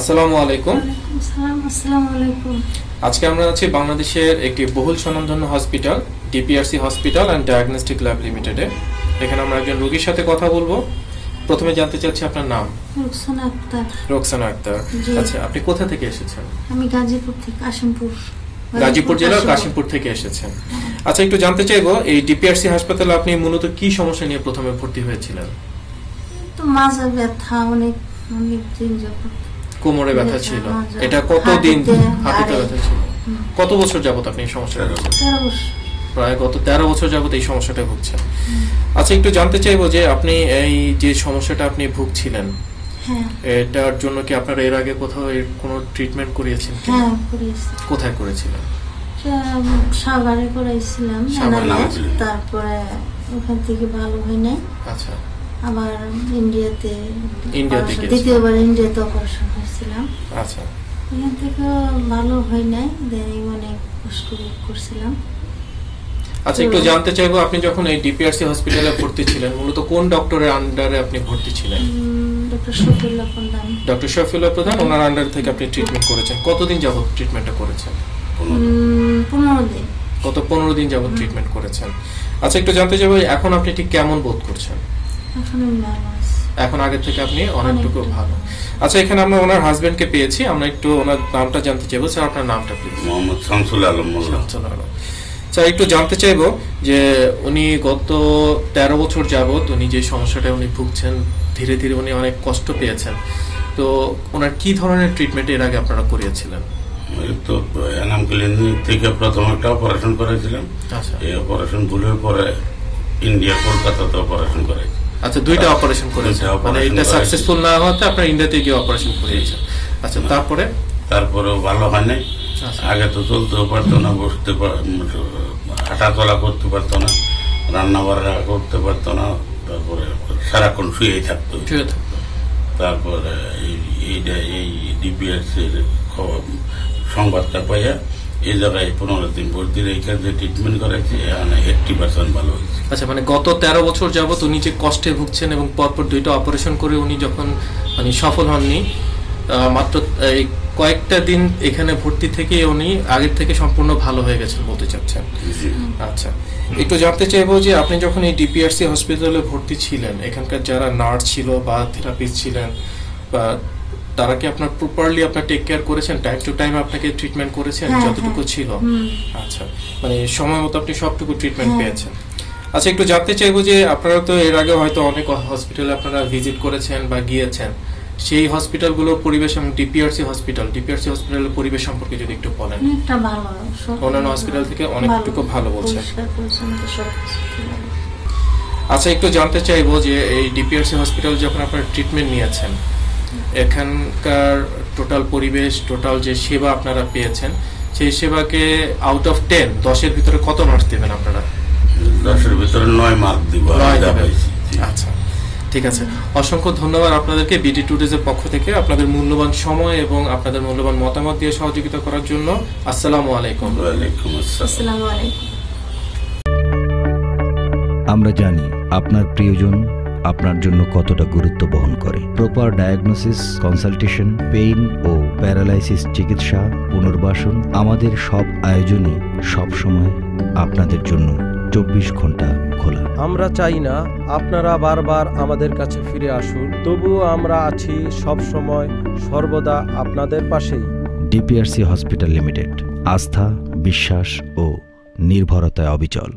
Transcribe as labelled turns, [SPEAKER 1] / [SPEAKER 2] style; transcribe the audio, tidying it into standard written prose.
[SPEAKER 1] আসসালামু আলাইকুম।
[SPEAKER 2] আসসালামু আলাইকুম।
[SPEAKER 1] আজকে আমরা আছি বাংলাদেশের একটি বহুল স্বনামধন্য hospital DPRC hospital and diagnostic lab লিমিটেডে। এখানে আমরা একজন রোগীর সাথে কথা বলবো। প্রথমে জানতে চাচ্ছি আপনার নাম।
[SPEAKER 2] রোকসানা আক্তার।
[SPEAKER 1] রোকসানা আক্তার, আচ্ছা আপনি কোথা থেকে এসেছেন?
[SPEAKER 2] আমি গাজীপুর থেকে, কাশিমপুর,
[SPEAKER 1] গাজীপুর জেলার কাশিমপুর থেকে এসেছেন। আচ্ছা একটু জানতে চাইবো, এই ডিপিআরসি হাসপাতালে আপনি মূলত কি সমস্যা নিয়ে প্রথমে ভর্তি হয়েছিলেন?
[SPEAKER 2] তো মাজা ব্যথা অনেক দিন যাবত।
[SPEAKER 1] কোমরে ব্যথা ছিল, এটা কতদিন? হাঁটুতে ব্যথা ছিল। কত বছর যাবত আপনি এই সমস্যাটা ভুগছেন?
[SPEAKER 2] 13 বছর।
[SPEAKER 1] প্রায় গত 13 বছর যাবত এই সমস্যাটা ভুগছেন। আচ্ছা একটু জানতে চাইবো যে আপনি এই যে সমস্যাটা আপনি ভুগছিলেন, এটার জন্য কি আপনারা এর আগে কোথাও কোনো ট্রিটমেন্ট করিয়েছেন?
[SPEAKER 2] হ্যাঁ, করিয়েছি।
[SPEAKER 1] কোথায় করেছিলেন?
[SPEAKER 2] সাভারে করাইছিলাম, তারপরে ওখান থেকে ভালো হয় নাই।
[SPEAKER 1] আচ্ছা,
[SPEAKER 2] আবার ইন্ডিয়াতে
[SPEAKER 1] দ্বিতীয়বার
[SPEAKER 2] ইন্ডিয়াতে অপারেশন হয়েছিলাম।
[SPEAKER 1] আচ্ছা,
[SPEAKER 2] এখান থেকে ভালো হয় নাই, অনেক কষ্ট করছিলাম।
[SPEAKER 1] আচ্ছা একটু জানতে চাইবো, আপনি যখন এই ডিপিআরসি হসপিটালে ভর্তি ছিলেন মূলত কোন ডক্টরের আন্ডারে আপনি ভর্তি ছিলেন?
[SPEAKER 2] ডক্টর শফিউল্লাহ প্রধান।
[SPEAKER 1] ডক্টর শফিউল্লাহ প্রধান, ওনার আন্ডার থেকে আপনি ট্রিটমেন্ট করেছেন। কতদিন যাবত ট্রিটমেন্টটা করেছেন?
[SPEAKER 2] 15 দিন।
[SPEAKER 1] গত 15 দিন যাবত ট্রিটমেন্ট করেছেন। আচ্ছা একটু জানতে চাইবো, এখন আপনি ঠিক কেমন বোধ করছেন? এখন আগের থেকে আপনি অনেকটুকু ভালো। আচ্ছা এখানে আমরা ওনার হাজবেন্ডকে পেয়েছি, আমরা একটু ওনার নামটা জানতে চাইবো। স্যার আপনার নামটা প্লিজ।
[SPEAKER 3] মোহাম্মদ শামসুল আলম মোল্লা।
[SPEAKER 1] স্যার একটু জানতে চাইবো যে উনি গত 13 বছর যাবত উনি যে সমস্যাটা উনি ভুগছেন, ধীরে ধীরে উনি অনেক কষ্ট পেয়েছেন, তো ওনার কি ধরনের ট্রিটমেন্ট এর আগে আপনারা করিয়েছিলেন?
[SPEAKER 3] তো এনাম ক্লিনিক থেকে প্রথম একটা অপারেশন করেছিলাম। এই অপারেশন ভুলের পরে ইন্ডিয়া কলকাতাতে অপারেশন করেছি।
[SPEAKER 1] আচ্ছা, দুইটা অপারেশন করেছেন, মানে এটা সাকসেসফুল না হওয়াতে আপনারা ইন্ডিয়াতে গিয়ে অপারেশন করিয়েছেন। আচ্ছা তারপরেও ভালো হয় নাই। আগে তো চলতেও পারতো না, বসতে হাঁটা চলা করতে পারতো না, রান্না বান্না করতে পারতো না, তারপরে সারাক্ষণ শুয়েই থাকতো। তারপরে এই ডিপিআরসির সংবাদটা পাইয়া এই জায়গায় 15 দিন ভর্তি রেখে যে ট্রিটমেন্ট করাইছে 80% ভালো হয়েছে। আচ্ছা, মানে গত 13 বছর যাবত উনি যে কষ্টে ভুগছেন এবং পরপর দুইটা অপারেশন করে উনি যখন মানে সফল হননি, মাত্র এই কয়েকটা দিন এখানে ভর্তি থেকে উনি আগের থেকে সম্পূর্ণ ভালো হয়ে গেছেন বলতে চাচ্ছেন? আচ্ছা একটু জানতে চাইবো যে আপনি যখন এই ডিপিআরসি হসপিটালে ভর্তি ছিলেন, এখানকার যারা নার্স ছিল বা থেরাপিস্ট ছিলেন, বা তারা কি আপনার প্রপারলি আপনার টেক কেয়ার করেছেন? টাইম টু টাইম আপনাকে ট্রিটমেন্ট করেছেন যতটুকু ছিল? আচ্ছা, মানে সময় মতো আপনি সবটুকু ট্রিটমেন্ট পেয়েছেন। আচ্ছা একটু জানতে চাইবো যে আপনারা তো এর আগে হয়তো অনেক হসপিটালে আপনারা ভিজিট করেছেন বা গিয়েছেন, সেই হসপিটালগুলোর পরিবেশ এবং ডিপিআরসি হসপিটালের পরিবেশ সম্পর্কে যদি একটু বলেন। অন্যান্য হসপিটাল থেকে অনেকটুকু ভালো বলছেন। আচ্ছা একটু জানতে চাইবো যে এই ডিপিআরসি হসপিটাল যখন আপনারা ট্রিটমেন্ট নিয়েছেন, এখানকার টোটাল পরিবেশ, টোটাল যে সেবা আপনারা পেয়েছেন, সেই সেবাকে আউট অফ 10-এর ভিতরে কত মার্কস দেবেন আপনারা?
[SPEAKER 3] 10-এর ভিতরে 9 মার্ক দিব।
[SPEAKER 1] আচ্ছা ঠিক আছে, অসংখ্য ধন্যবাদ আপনাদেরকে বিডি টুডেজের পক্ষ থেকে আপনাদের মূল্যবান সময় এবং আপনাদের মূল্যবান মতামত দিয়ে সহযোগিতা করার জন্য। আসসালামু আলাইকুম।
[SPEAKER 3] ওয়ালাইকুম আসসালাম।
[SPEAKER 4] আমরা জানি আপনার প্রিয়জন আপনার জন্য কতটা গুরুত্ব বহন করে। প্রপার ডায়াগনোসিস, কনসালটেশন, পেইন ও প্যারালাইসিস চিকিৎসা, পুনর্বাসন, আমাদের সব আয়োজনই সবসময় আপনাদের জন্য 24 ঘন্টা খোলা।
[SPEAKER 5] আমরা চাই না আপনারা বারবার আমাদের কাছে ফিরে আসুন, তবুও আমরা আছি সব সময় সর্বদা আপনাদের পাশেই।
[SPEAKER 4] ডিপিআরসি হসপিটাল লিমিটেড, আস্থা, বিশ্বাস ও নির্ভরতায় অবিচল।